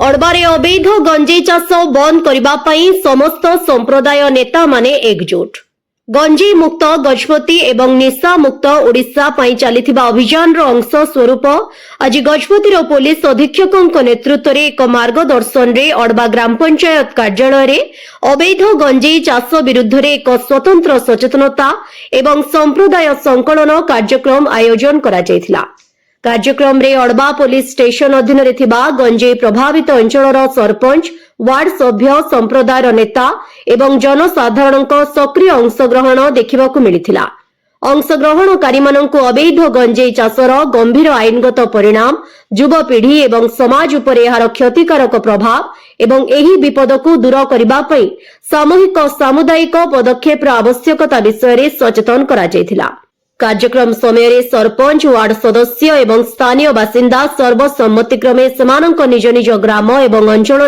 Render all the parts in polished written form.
ଅଡବାରେ ଅବୈଧ ଗଞ୍ଜେଇ ଚାଷ ବନ୍ଦ କରିବା ପାଇଁ ସମସ୍ତ ସମ୍ପ୍ରଦାୟ ନେତା ମାନେ एकजुट। गंजेई मुक्त गजपति एवं निशा मुक्त ओडिशा ପାଇଁ ଚାଲିଥିବା ଅଭିଯାନର ଅଂଶ ସ୍ୱରୂପ ଆଜି ଗଜପତିର ପୋଲିସ ଅଧୀକ୍ଷକଙ୍କ ନେତୃତ୍ୱରେ ଏକ ମାର୍ଗଦର୍ଶନରେ ଅଡବା ଗ୍ରାମ ପଞ୍ଚାୟତ କାର୍ଯ୍ୟାଳୟରେ ଅବୈଧ ଗଞ୍ଜେଇ ଚାଷ ବିରୁଦ୍ଧରେ ଏକ ସ୍ୱତନ୍ତ୍ର ସଚେତନତା ଏବଂ ସମ୍ପ୍ରଦାୟ ସଂକଳନ କାର୍ଯ୍ୟକ୍ରମ ଆୟୋଜନ କରାଯାଇଥିଲା। कार्यक्रम रे अड़बा पुलिस स्टेशन अधीन गंजेई प्रभावित अंचल सरपंच वार्ड सभ्य संप्रदायर नेता एवं जनसाधारण सक्रिय अंशग्रहण देखा मिलता। अंशग्रहणकारी अवैध गंजेई चाषर गंभीर आईनगत परिणाम युवपीढ़ी एवं समाज उपरे यार क्षतिकारक प्रभाव एवं एही विपद को दूर करने सामूहिक सामुदायिक पदक्षेप आवश्यकता विषय सचेतन करा। कार्यक्रम समय सरपंच वार्ड सदस्य एवं स्थानीय बासिंदा सर्वसम्मतिक्रमे सेमानंक निज निज ग्राम एवं अंचल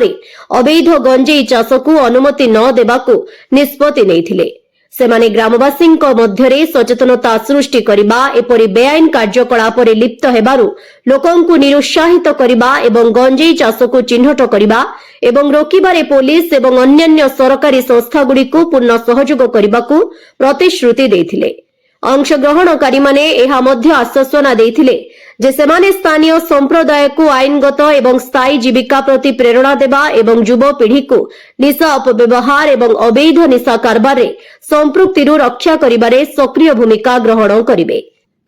अवैध गंजेई चाष को अनुमति न देबाकू निष्पत्ति नैथिले। सेमाने ग्रामवासी मध्यरे सचेतनता सृष्टि करिबा एपरि बेआईन कार्यकलाप लिप्त हेबारु लोकंकु निरुत्साहित करिबा एवं गंजेई चाष को चिन्हट करिबा एवं रोकिबारे पुलिस एवं अन्यान्य सरकारी संस्थागुड़िकु पूर्ण सहयोग करिबाकू प्रतिश्रुति दैथिले। अंशग्रहणकारी माने एहा मध्य आश्वासना देथिले जे सेमाने स्थानीय संप्रदाय को आईनगत एवं स्थायी जीविका प्रति प्रेरणा देबा एवं युवपीढ़ी को निशा अपव्यवहार एवं अवैध निशा कारबार संपृक्तिरु रक्षा करिबारे सक्रिय भूमिका ग्रहण करिवे।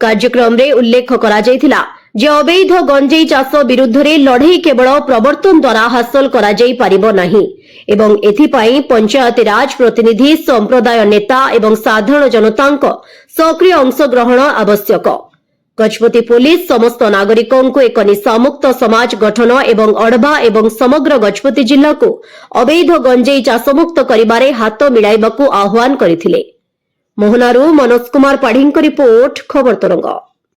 कार्यक्रम रे उल्लेख करा जायथिला जे अवैध गंजेई चाष विरुद्ध रे लड़ाई केवल प्रवर्तन द्वारा हासिल करा जाई पारिबो नाही एवं एथिपाई पंचायत राज प्रतिनिधि संप्रदाय नेता एवं साधारण जनतांक सक्रिय अंशग्रहण आवश्यक। गजपति पुलिस समस्त नागरिकों को एक निशामुक्त समाज गठन एवं अड़बा एवं समग्र गजपति जिला को अवैध गंजेई चाषमुक्त करिबारे हाथ मिलाइबाकू आह्वान करथिले। मोहनारू मनोज कुमार पाढ़ी रिपोर्ट खबर तरंग।